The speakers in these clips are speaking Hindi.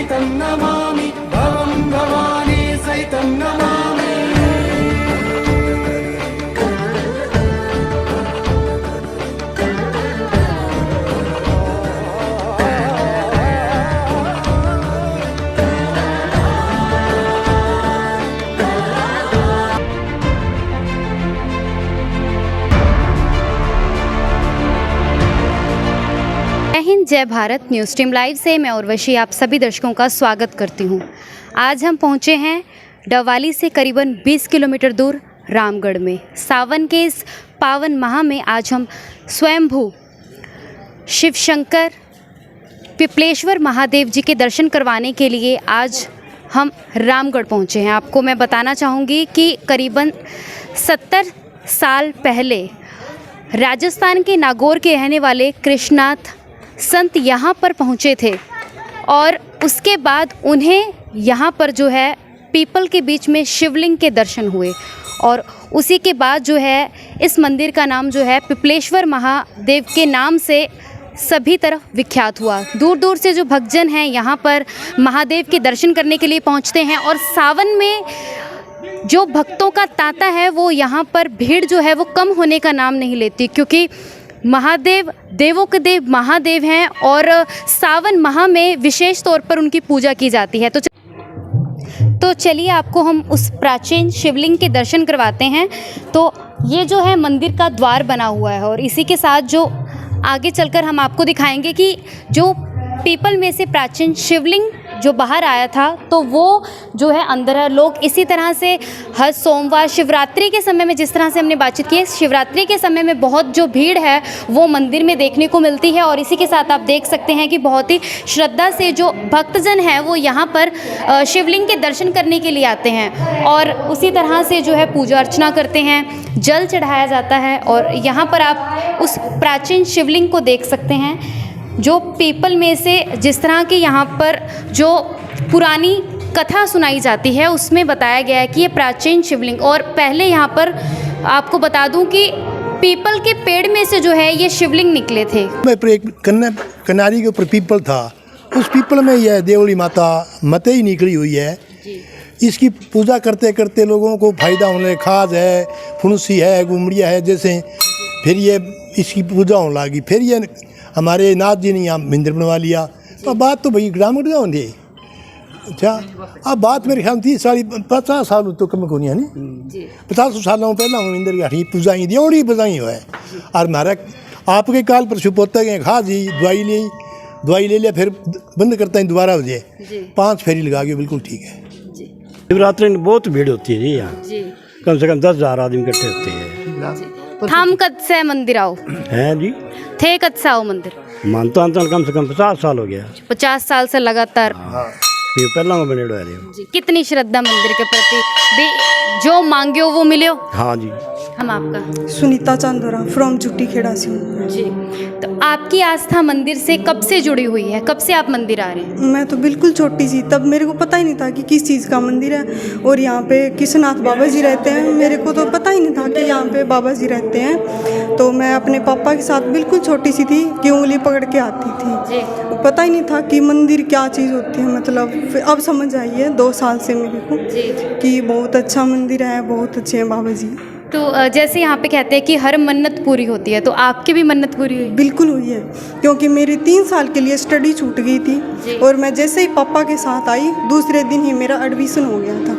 सहितं नमामि भवं भवानी सहितं नमामि। जय हिंद, जय भारत। न्यूज़ टीम लाइव से मैं उर्वशी आप सभी दर्शकों का स्वागत करती हूं। आज हम पहुंचे हैं डवाली से करीबन 20 किलोमीटर दूर रामगढ़ में। सावन के इस पावन माह में आज हम स्वयंभू शिव शंकर पिपलेश्वर महादेव जी के दर्शन करवाने के लिए आज हम रामगढ़ पहुंचे हैं। आपको मैं बताना चाहूँगी कि करीबन 70 साल पहले राजस्थान के नागौर के रहने वाले कृष्णनाथ संत यहाँ पर पहुँचे थे और उसके बाद उन्हें यहाँ पर जो है पीपल के बीच में शिवलिंग के दर्शन हुए और उसी के बाद जो है इस मंदिर का नाम जो है पिपलेश्वर महादेव के नाम से सभी तरफ विख्यात हुआ। दूर दूर से जो भक्तजन हैं यहाँ पर महादेव के दर्शन करने के लिए पहुँचते हैं और सावन में जो भक्तों का तांता है वो यहाँ पर भीड़ जो है वो कम होने का नाम नहीं लेती, क्योंकि महादेव देवों के देव महादेव हैं और सावन माह में विशेष तौर पर उनकी पूजा की जाती है। तो चलिए आपको हम उस प्राचीन शिवलिंग के दर्शन करवाते हैं। तो ये जो है मंदिर का द्वार बना हुआ है और इसी के साथ जो आगे चलकर हम आपको दिखाएंगे कि जो पीपल में से प्राचीन शिवलिंग जो बाहर आया था तो वो जो है अंदर है। लोग इसी तरह से हर सोमवार शिवरात्रि के समय में, जिस तरह से हमने बातचीत की है, शिवरात्रि के समय में बहुत जो भीड़ है वो मंदिर में देखने को मिलती है और इसी के साथ आप देख सकते हैं कि बहुत ही श्रद्धा से जो भक्तजन हैं वो यहाँ पर शिवलिंग के दर्शन करने के लिए आते हैं और उसी तरह से जो है पूजा अर्चना करते हैं, जल चढ़ाया जाता है। और यहाँ पर आप उस प्राचीन शिवलिंग को देख सकते हैं जो पीपल में से, जिस तरह के यहाँ पर जो पुरानी कथा सुनाई जाती है उसमें बताया गया है कि ये प्राचीन शिवलिंग, और पहले यहाँ पर आपको बता दूं कि पीपल के पेड़ में से जो है ये शिवलिंग निकले थे। एक कनारी के ऊपर पीपल था, उस पीपल में यह देवली माता मते ही निकली हुई है। इसकी पूजा करते करते लोगों को फायदा होने, खाद है, फुंसी है, गुमड़िया है, जैसे फिर ये इसकी पूजा होने लगी। फिर ये हमारे नाथ जी ने यहाँ मंदिर बनवा लिया। तो बात तो भाई ग्रामीण गाँव थी। अच्छा, अब बात मेरे ख्याल 50 साल तो कम को नहीं है नी, 50 सालों पहला मंदिर की पूजा ही दियोड़ी बजाई हुआ है। और हमारा आपके काल पर सुपोता गए, खा जी दवाई ले लिया, फिर बंद करता है, दोबारा हो जाए 5 फेरी लगा के बिल्कुल ठीक है। शिवरात्रि में बहुत भीड़ होती है जी यहाँ, कम से कम 10,000 आदमी इकट्ठे होते हैं। थाम कद से मंदिर आओ हैं जी, थे कद से आओ मंदिर मानता कम से कम 50 साल हो गया। 50 साल से लगातार पहला में बने रहे जी। कितनी श्रद्धा मंदिर के प्रति भी, जो मांगे हो वो मिले हो? हाँ जी। हम आपका सुनीता चांदोरा फ्रॉम चुट्टी खेड़ा से हूँ जी। तो आपकी आस्था मंदिर से कब से जुड़ी हुई है? कब से आप मंदिर आ रहे हैं? मैं तो बिल्कुल छोटी सी, तब मेरे को पता ही नहीं था कि किस चीज़ का मंदिर है और यहाँ पे कृष्णनाथ बाबा जी रहते हैं। मेरे को तो पता ही नहीं था कि यहाँ पे बाबा जी रहते हैं। तो मैं अपने पापा के साथ बिल्कुल छोटी सी थी कि उंगली पकड़ के आती थी। पता ही नहीं था कि मंदिर क्या चीज़ होती है। मतलब अब समझ आई है 2 साल से मेरे को कि बहुत अच्छा मंदिर है, बहुत अच्छे हैं बाबा जी। तो जैसे यहाँ पे कहते हैं कि हर मन्नत पूरी होती है, तो आपकी भी मन्नत पूरी हुई? बिल्कुल हुई है, क्योंकि मेरी 3 साल के लिए स्टडी छूट गई थी और मैं जैसे ही पापा के साथ आई दूसरे दिन ही मेरा एडमिशन हो गया था।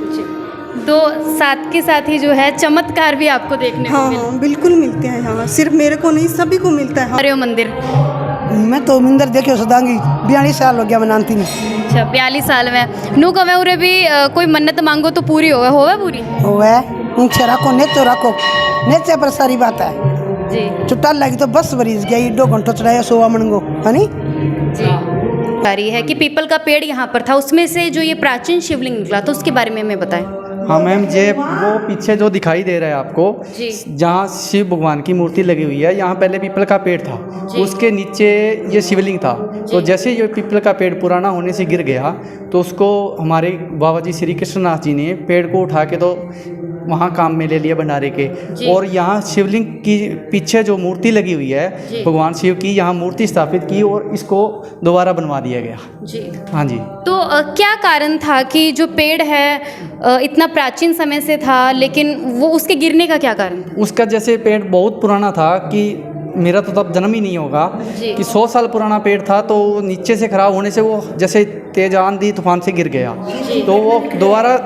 तो साथ के साथ ही जो है चमत्कार भी आपको देखने को मिले? हाँ, बिल्कुल मिलते हैं यहाँ, सिर्फ मेरे को नहीं सभी को मिलता है। अरे मंदिर मैं तो मंदिर देखियो सदांगी 42 साल हो गया बनाती नहीं। अच्छा, 42 साल में नू कवे उरे भी कोई मन्नत मांगो तो पूरी होवे पूरी होवे नीचे रखो नेचो रखो नेचे पर सारी बात है जी। चुट्टा लगी तो बस बरीज गई 2 घंटों चढ़ाया 100 मनगो है नी जी। है कि पीपल का पेड़ यहाँ पर था, उसमें से जो ये प्राचीन शिवलिंग निकला, तो उसके बारे में हमें बताएं। हाँ मैम, ये वो पीछे जो दिखाई दे रहा है आपको, जहाँ शिव भगवान की मूर्ति लगी हुई है, यहाँ पहले पीपल का पेड़ था, उसके नीचे ये शिवलिंग था। तो जैसे ये पीपल का पेड़ पुराना होने से गिर गया तो उसको हमारे बाबा जी श्री कृष्णनाथ जी ने पेड़ को उठा के तो वहाँ काम में ले लिए भंडारे के। और यहाँ शिवलिंग की पीछे जो मूर्ति लगी हुई है भगवान शिव की, यहाँ मूर्ति स्थापित की और इसको दोबारा बनवा दिया गया जी। हाँ जी। तो क्या कारण था कि जो पेड़ है इतना प्राचीन समय से था, लेकिन वो उसके गिरने का क्या कारण था? उसका जैसे पेड़ बहुत पुराना था कि मेरा तो तब जन्म ही नहीं होगा कि 100 साल पुराना पेड़ था, तो नीचे से खराब होने से वो जैसे तेज आंधी तूफान से गिर गया, तो वो दोबारा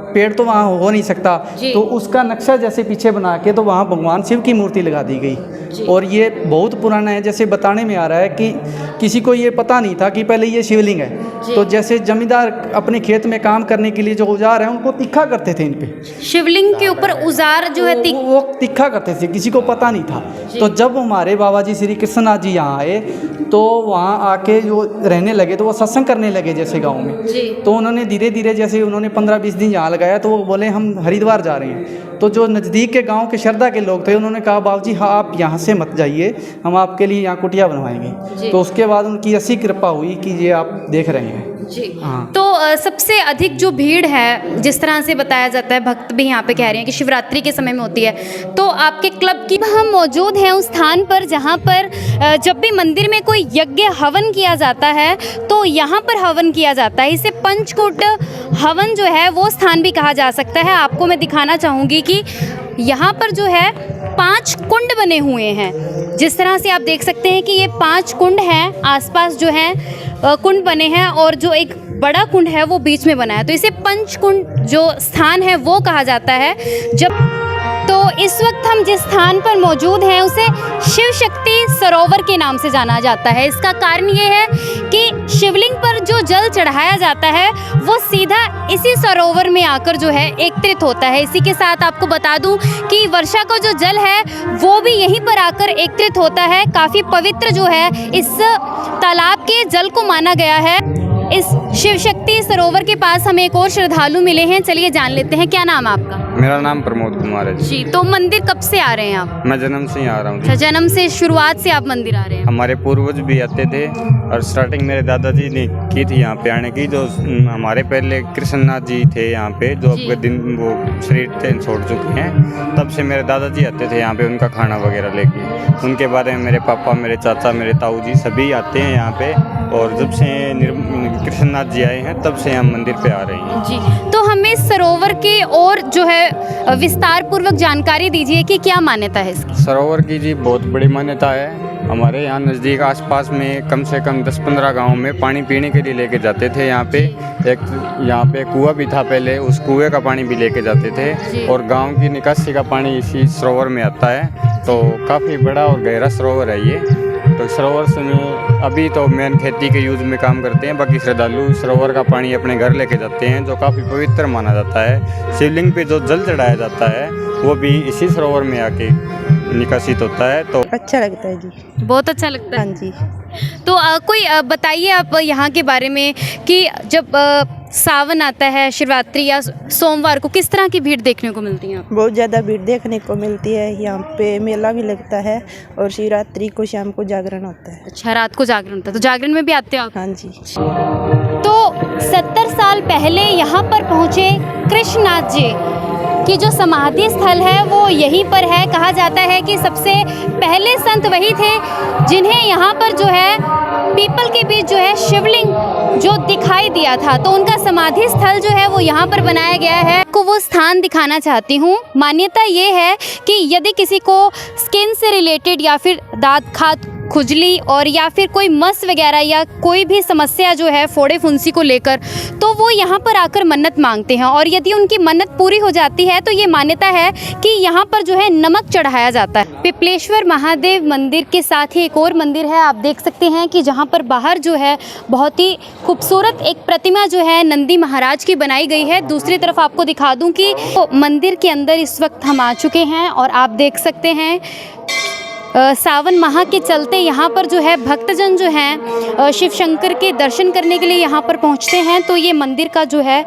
पेड़ तो वहाँ हो नहीं सकता, तो उसका नक्शा जैसे पीछे बना के तो वहाँ भगवान शिव की मूर्ति लगा दी गई। और ये बहुत पुराना है, जैसे बताने में आ रहा है कि किसी को ये पता नहीं था कि पहले ये शिवलिंग है। तो जैसे जमींदार अपने खेत में काम करने के लिए जो औजार है उनको तिखा करते थे इन पे, शिवलिंग के ऊपर औजार जो है वो तिखा करते थे, किसी को पता नहीं था। तो जब हमारे बाबा जी श्री कृष्णनाथ जी यहाँ आए तो वहाँ आके जो रहने लगे तो वो सत्संग करने लगे जैसे गाँव में। तो उन्होंने धीरे धीरे जैसे उन्होंने 15-20 दिन यहाँ लगाया तो वो बोले हम हरिद्वार जा रहे हैं। तो जो नज़दीक के गांव के श्रद्धा के लोग थे उन्होंने कहा बाबूजी हाँ आप यहाँ से मत जाइए, हम आपके लिए यहाँ कुटिया बनवाएंगे। तो उसके बाद उनकी ऐसी कृपा हुई कि ये आप देख रहे हैं जी। हाँ। तो सबसे अधिक जो भीड़ है, जिस तरह से बताया जाता है, भक्त भी यहाँ पे कह रहे हैं कि शिवरात्रि के समय में होती है, तो आपके क्लब की हम मौजूद हैं उस स्थान पर जहाँ पर जब भी मंदिर में कोई यज्ञ हवन किया जाता है तो यहाँ पर हवन किया जाता है। इसे पंचकूट हवन जो है वो स्थान भी कहा जा सकता है। आपको मैं दिखाना चाहूँगी कि यहाँ पर जो है 5 कुंड बने हुए हैं। जिस तरह से आप देख सकते हैं कि ये 5 कुंड हैं, आसपास जो है कुंड बने हैं और जो एक बड़ा कुंड है वो बीच में बना है। तो इसे पंचकुंड जो स्थान है वो कहा जाता है। तो इस वक्त हम जिस स्थान पर मौजूद हैं उसे शिव शक्ति सरोवर के नाम से जाना जाता है। इसका कारण ये है कि शिवलिंग पर जो जल चढ़ाया जाता है वो सीधा इसी सरोवर में आकर जो है एकत्रित होता है। इसी के साथ आपको बता दूं कि वर्षा का जो जल है वो भी यहीं पर आकर एकत्रित होता है। काफ़ी पवित्र जो है इस तालाब के जल को माना गया है। इस शिव शक्ति सरोवर के पास हमें एक और श्रद्धालु मिले हैं, चलिए जान लेते हैं। क्या नाम है आपका? मेरा नाम प्रमोद कुमार है जी। तो मंदिर कब से आ रहे हैं आप? मैं जन्म से ही आ रहा हूँ। अच्छा, जन्म से शुरुआत से आप मंदिर आ रहे हैं? हमारे पूर्वज भी आते थे और स्टार्टिंग मेरे दादाजी ने की थी यहाँ पे आने की। जो हमारे पहले कृष्णनाथ जी थे यहाँ पे, जो अब दिन वो शरीर छोड़ चुके हैं, तब से मेरे दादाजी आते थे यहाँ पे उनका खाना वगैरह लेके। उनके बाद में मेरे पापा, मेरे चाचा, मेरे ताऊ जी सभी आते हैं यहाँ पे। और जब से कृष्णनाथ जी आए हैं तब से हम मंदिर पे आ रहे हैं जी। तो हमें सरोवर के और जो है विस्तार पूर्वक जानकारी दीजिए कि क्या मान्यता है इसकी? सरोवर की जी बहुत बड़ी मान्यता है। हमारे यहाँ नज़दीक आसपास में कम से कम 10-15 गाँव में पानी पीने के लिए लेके जाते थे। यहाँ पे एक यहाँ पे कुआं भी था पहले, उस कुएं का पानी भी लेके जाते थे। और गांव की निकासी का पानी इसी सरोवर में आता है। तो काफ़ी बड़ा और गहरा सरोवर है ये। तो सरोवर से में अभी तो मेन खेती के यूज़ में काम करते हैं, बाकी श्रद्धालु सरोवर का पानी अपने घर लेके जाते हैं, जो काफ़ी पवित्र माना जाता है। शिवलिंग पे जो जल चढ़ाया जाता है वो भी इसी सरोवर में आके निकासित होता है। तो अच्छा लगता है जी, बहुत अच्छा लगता है। हाँ जी। तो कोई बताइए आप यहाँ के बारे में कि जब सावन आता है, शिवरात्रि या सोमवार को किस तरह की भीड़ देखने को मिलती है? बहुत ज़्यादा भीड़ देखने को मिलती है। यहाँ पे मेला भी लगता है और शिवरात्रि को शाम को जागरण होता है। अच्छा, रात को जागरण होता है, तो जागरण में भी आते हो आप? हाँ जी। तो 70 साल पहले यहाँ पर पहुँचे कृष्णनाथ जी की जो समाधि स्थल है वो यहीं पर है। कहा जाता है कि सबसे पहले संत वही थे जिन्हें यहाँ पर जो है पीपल के बीच जो है शिवलिंग जो दिखाई दिया था, तो उनका समाधि स्थल जो है वो यहाँ पर बनाया गया है। को वो स्थान दिखाना चाहती हूँ। मान्यता ये है कि यदि किसी को स्किन से रिलेटेड या फिर दांत खाद खुजली और या फिर कोई मस वगैरह या कोई भी समस्या जो है फोड़े फुंसी को लेकर, तो वो यहाँ पर आकर मन्नत मांगते हैं और यदि उनकी मन्नत पूरी हो जाती है तो ये मान्यता है कि यहाँ पर जो है नमक चढ़ाया जाता है। पिपलेश्वर महादेव मंदिर के साथ ही एक और मंदिर है, आप देख सकते हैं कि जहाँ पर बाहर जो है बहुत ही खूबसूरत एक प्रतिमा जो है नंदी महाराज की बनाई गई है। दूसरी तरफ आपको दिखा दूँ कि मंदिर के अंदर इस वक्त हम आ चुके हैं और आप देख सकते हैं सावन माह के चलते यहाँ पर जो है भक्तजन जो हैं शिव शंकर के दर्शन करने के लिए यहाँ पर पहुँचते हैं। तो ये मंदिर का जो है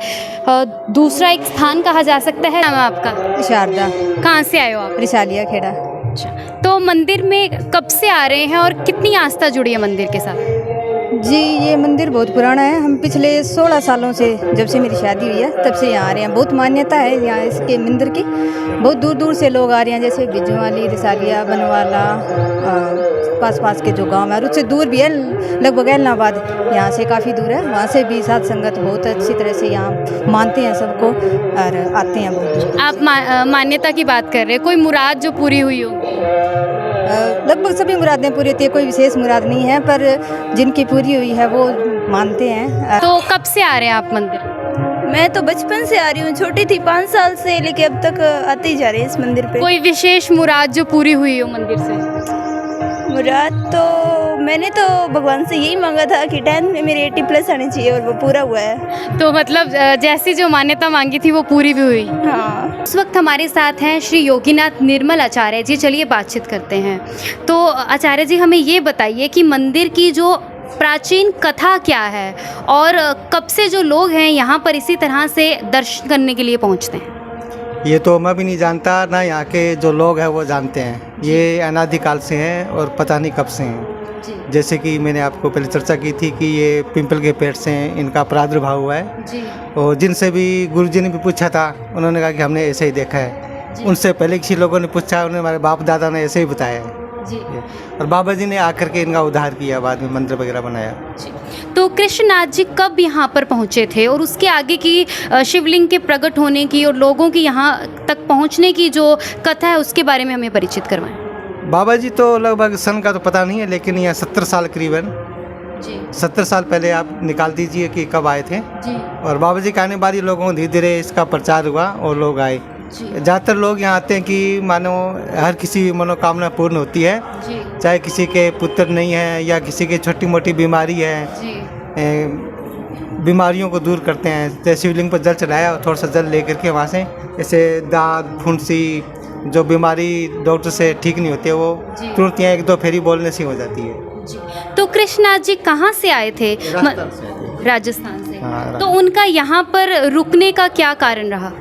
दूसरा एक स्थान कहा जा सकता है। नाम है आपका? शारदा। कहाँ से आए हो आप? रिसालिया खेड़ा। अच्छा, तो मंदिर में कब से आ रहे हैं और कितनी आस्था जुड़ी है मंदिर के साथ? जी ये मंदिर बहुत पुराना है। हम पिछले 16 सालों से, जब से मेरी शादी हुई है तब से यहाँ आ रहे हैं। बहुत मान्यता है यहाँ इसके मंदिर की। बहुत दूर दूर से लोग आ रहे हैं, जैसे बिजवाली, रिसालिया, बनवाला, पास के जो गांव है, और उससे दूर भी है, लगभग इलाहाबाद यहाँ से काफ़ी दूर है। वहाँ से भी साथ संगत बहुत अच्छी तरह से यहाँ मानते हैं सबको और आते हैं बहुत दूर। आप मान्यता की बात कर रहे हैं, कोई मुराद जो पूरी हुई हो? लगभग सभी मुरादें पूरी होती है, कोई विशेष मुराद नहीं है, पर जिनकी पूरी हुई है वो मानते हैं। तो कब से आ रहे हैं आप मंदिर? मैं तो बचपन से आ रही हूँ, छोटी थी 5 साल से, लेके अब तक आते ही जा रहे हैं इस मंदिर पे। कोई विशेष मुराद जो पूरी हुई हो मंदिर से? मुराद तो मैंने तो भगवान से यही मांगा था कि 10th में मेरे 80+ आने चाहिए, और वो पूरा हुआ है। तो मतलब जैसी जो मान्यता मांगी थी वो पूरी भी हुई? हाँ। इस वक्त हमारे साथ हैं श्री योगीनाथ निर्मल आचार्य जी। चलिए बातचीत करते हैं। तो आचार्य जी, हमें ये बताइए कि मंदिर की जो प्राचीन कथा क्या है और कब से जो लोग हैं यहाँ पर इसी तरह से दर्शन करने के लिए पहुँचते हैं? ये तो मैं भी नहीं जानता, ना यहाँ के जो लोग हैं वो जानते हैं। ये अनादिकाल से हैं और पता नहीं कब से हैं। जैसे कि मैंने आपको पहले चर्चा की थी कि ये पिंपल के पेड़ से इनका प्रादुर्भाव हुआ है जी। और जिनसे भी गुरुजी ने भी पूछा था, उन्होंने कहा कि हमने ऐसे ही देखा है। उनसे पहले किसी लोगों ने पूछा, उन्होंने हमारे बाप दादा ने ऐसे ही बताया है जी। और बाबा जी ने आकर के इनका उद्धार किया, बाद में मंदिर वगैरह बनाया जी। तो कृष्णनाथ जी कब यहाँ पर पहुँचे थे और उसके आगे की शिवलिंग के प्रकट होने की और लोगों की यहाँ तक पहुँचने की जो कथा है उसके बारे में हमें परिचित करवाएं। बाबा जी तो लगभग सन का तो पता नहीं है, लेकिन यहाँ 70 साल करीबन जी। 70 साल पहले आप निकाल दीजिए कि कब आए थे जी। और बाबा जी के आने बाद लोगों को धीरे धीरे इसका प्रचार हुआ और लोग आए। ज़्यादातर लोग यहाँ आते हैं कि मानो हर किसी की मनोकामना पूर्ण होती है जी। चाहे किसी के पुत्र नहीं है या किसी की छोटी मोटी बीमारी है जी। बीमारियों को दूर करते हैं। जैसे शिवलिंग पर जल चढ़ाया और थोड़ा सा जल लेकर के वहाँ से ऐसे दाद फुंसी जो बीमारी डॉक्टर से ठीक नहीं होती है वो तुरंत यहाँ 1-2 फेरी बोलने से हो जाती है। तो कृष्णनाथ जी कहाँ से आए थे? राजस्थान से। तो उनका यहाँ पर रुकने का क्या कारण रहा?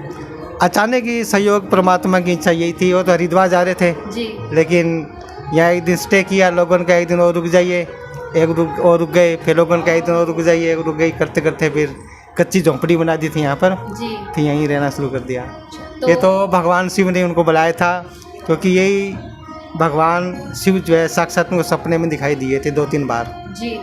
अचानक ही सहयोग परमात्मा की इच्छा यही थी। वो तो हरिद्वार जा रहे थे जी। लेकिन यहाँ एक दिन स्टे किया, लोगों का एक दिन और रुक जाइए, और रुक गए, फिर लोगों का एक दिन और रुक जाइए, रुक गई करते करते फिर कच्ची झोंपड़ी बना दी थी यहाँ पर जी। फिर यहीं रहना शुरू कर दिया। ये तो भगवान शिव ने उनको बुलाया था, क्योंकि यही भगवान शिव जो है साक्षात उनको सपने में दिखाई दिए थे 2-3 बार जी।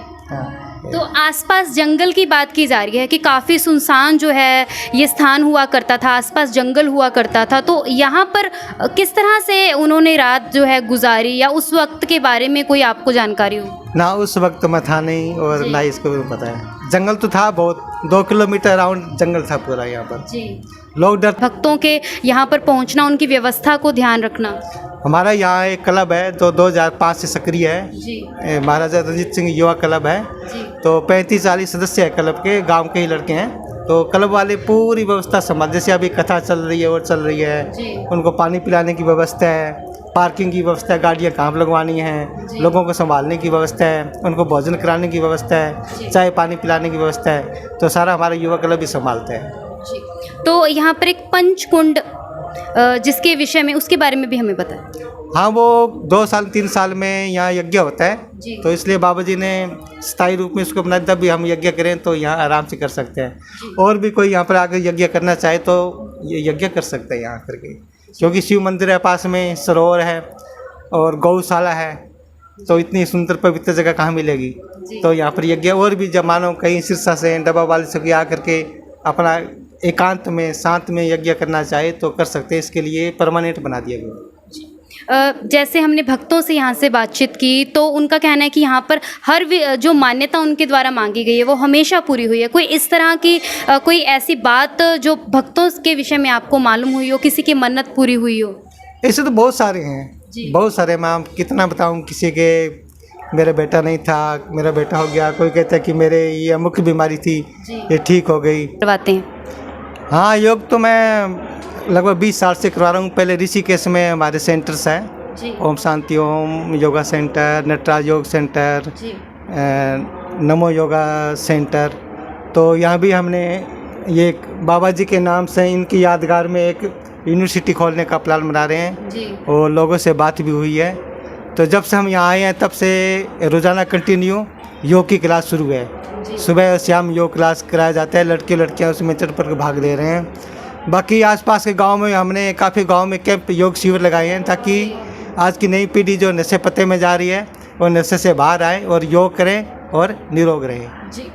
तो आसपास जंगल की बात की जा रही है कि काफ़ी सुनसान जो है ये स्थान हुआ करता था, आसपास जंगल हुआ करता था। तो यहाँ पर किस तरह से उन्होंने रात जो है गुजारी या उस वक्त के बारे में कोई आपको जानकारी हो? ना उस वक्त मैं था नहीं और ना इसको भी पता है। जंगल तो था बहुत, 2 किलोमीटर अराउंड जंगल था पूरा यहाँ पर जी। लोग डर। भक्तों के यहाँ पर पहुँचना, उनकी व्यवस्था को ध्यान रखना। हमारा यहाँ एक क्लब है जो 2005 से सक्रिय है जी। महाराजा रणजीत सिंह युवा क्लब है जी। तो 35-40 सदस्य है क्लब के, गांव के ही लड़के हैं। तो क्लब वाले पूरी व्यवस्था संभाल, जैसे अभी कथा चल रही है और चल रही है जी। उनको पानी पिलाने की व्यवस्था है, पार्किंग की व्यवस्था है, गाड़ियाँ कहाँ पर लगवानी है, लोगों को संभालने की व्यवस्था है, उनको भोजन कराने की व्यवस्था है, चाय पानी पिलाने की व्यवस्था है। तो सारा हमारा युवा क्लब ही संभालते हैं जी। तो यहाँ पर एक पंचकुंड जिसके विषय में, उसके बारे में भी हमें बताएं। हाँ, वो 2-3 साल में यहाँ यज्ञ होता है जी। तो इसलिए बाबा जी ने स्थायी रूप में इसको अपना, जब भी हम यज्ञ करें तो यहाँ आराम से कर सकते हैं। और भी कोई यहाँ पर आकर यज्ञ करना चाहे तो ये यज्ञ कर सकते हैं यहाँ करके, क्योंकि शिव मंदिर है, पास में सरोवर है और गौशाला है। तो इतनी सुंदर पवित्र जगह कहाँ मिलेगी? तो यहाँ पर यज्ञ और भी जब मानो कहीं सिरसा से डब्बा वाले से आ करके अपना एकांत में शांत में यज्ञ करना चाहे तो कर सकते हैं। इसके लिए परमानेंट बना दिया गया। जैसे हमने भक्तों से यहाँ से बातचीत की तो उनका कहना है कि यहाँ पर हर जो मान्यता उनके द्वारा मांगी गई है वो हमेशा पूरी हुई है। कोई इस तरह की कोई ऐसी बात जो भक्तों के विषय में आपको मालूम हुई हो, किसी की मन्नत पूरी हुई हो? ऐसे तो बहुत सारे हैं, बहुत सारे। मैं कितना बताऊँ, किसी के मेरा बेटा नहीं था, मेरा बेटा हो गया, कोई कहता है कि मेरे ये मुख्य बीमारी थी ये ठीक हो गई। करवाते हैं? हाँ, योग तो मैं लगभग 20 साल से करवा रहा हूँ। पहले ऋषिकेश में हमारे सेंटर्स हैं, ओम शांति ओम योगा सेंटर, नटराज योग सेंटर, नमो योगा सेंटर। तो यहाँ भी हमने ये बाबा जी के नाम से इनकी यादगार में एक यूनिवर्सिटी खोलने का प्लान बना रहे हैं जी। और लोगों से बात भी हुई है। तो जब से हम यहाँ आए हैं तब से रोज़ाना कंटिन्यू योग की क्लास शुरू है। सुबह और शाम योग क्लास कराया जाता है, लड़के लड़कियां उसमें चढ़ कर भाग ले रहे हैं। बाकी आसपास के गांव में हमने काफ़ी गांव में कैंप योग शिविर लगाए हैं, ताकि आज की नई पीढ़ी जो नशे पत्ते में जा रही है वो नशे से बाहर आए और योग करें और निरोग रहे। जी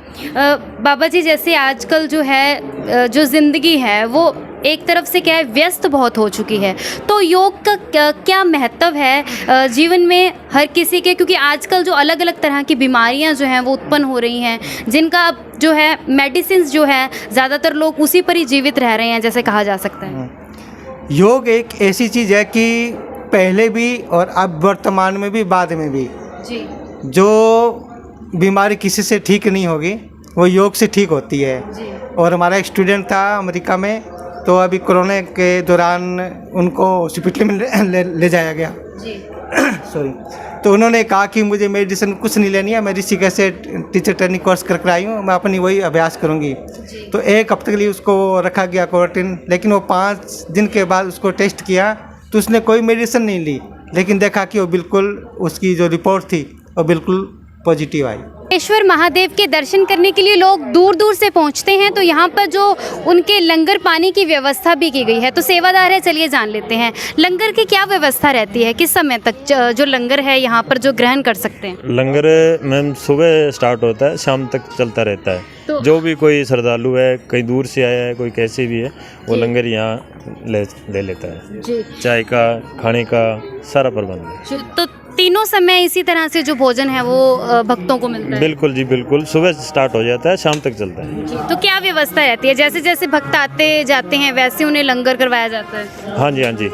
बाबा जी, जैसे आजकल जो है जो ज़िंदगी है वो एक तरफ से क्या है, व्यस्त बहुत हो चुकी है, तो योग का क्या महत्व है जीवन में हर किसी के, क्योंकि आजकल जो अलग अलग तरह की बीमारियां जो हैं वो उत्पन्न हो रही हैं, जिनका अब जो है मेडिसिन जो है ज़्यादातर लोग उसी पर ही जीवित रह रहे हैं, जैसे कहा जा सकता है। योग एक ऐसी चीज़ है कि पहले भी और अब वर्तमान में भी बाद में भी जी, जो बीमारी किसी से ठीक नहीं होगी वो योग से ठीक होती है। और हमारा एक स्टूडेंट था अमेरिका में, तो अभी कोरोना के दौरान उनको हॉस्पिटल में ले जाया गया। सॉरी। तो उन्होंने कहा कि मुझे मेडिसिन कुछ नहीं लेनी है, मैं ऋषिकेश से टीचर ट्रेनिंग कोर्स करके आई हूँ, मैं अपनी वही अभ्यास करूँगी। तो 1 हफ्ते के लिए उसको रखा गया क्वारंटीन, लेकिन वो 5 दिन के बाद उसको टेस्ट किया तो उसने कोई मेडिसिन नहीं ली, लेकिन देखा कि वो बिल्कुल उसकी जो रिपोर्ट थी वो बिल्कुल पॉजिटिव आई। ईश्वर महादेव के दर्शन करने के लिए लोग दूर दूर से पहुंचते हैं, तो यहाँ पर जो उनके लंगर पानी की व्यवस्था भी की गई है, तो सेवादार है, चलिए जान लेते हैं लंगर की क्या व्यवस्था रहती है, किस समय तक जो लंगर है यहाँ पर जो ग्रहण कर सकते हैं। लंगर मैम सुबह स्टार्ट होता है, शाम तक चलता रहता है। तो जो भी कोई श्रद्धालु है, कहीं दूर से आया है, कोई कैसे भी है, वो लंगर यहाँ ले लेता है। जी, चाय का, खाने का सारा प्रबंध है। तो तीनों समय इसी तरह से जो भोजन है वो भक्तों को मिलता है। बिल्कुल जी, बिल्कुल सुबह स्टार्ट हो जाता है, शाम तक चलता है। जी, तो क्या व्यवस्था रहती है, जैसे जैसे भक्त आते जाते हैं वैसे उन्हें लंगर करवाया जाता है। हाँ जी, हाँ जी,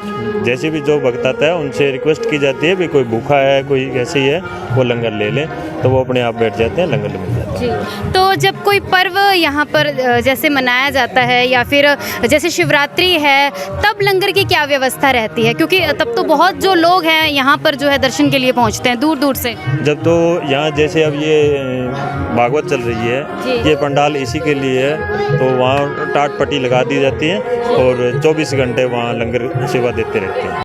जैसे भी जो भक्त आता है उनसे रिक्वेस्ट की जाती है भी कोई भूखा है, कोई कैसे ही है, वो लंगर ले लें, तो वो अपने आप बैठ जाते हैं, लंगर मिल जाता है। जी, तो जब कोई पर्व यहाँ पर जैसे मनाया जाता है या फिर जैसे शिवरात्रि है, तब लंगर की क्या व्यवस्था रहती है, क्योंकि तब तो बहुत जो लोग हैं यहाँ पर जो है दर्शन के लिए पहुँचते हैं दूर दूर से। जब तो यहाँ जैसे अब ये भागवत चल रही है, ये पंडाल इसी के लिए है, तो वहाँ टाट पट्टी लगा दी जाती है और 24 घंटे वहाँ लंगर सेवा देते रहते हैं।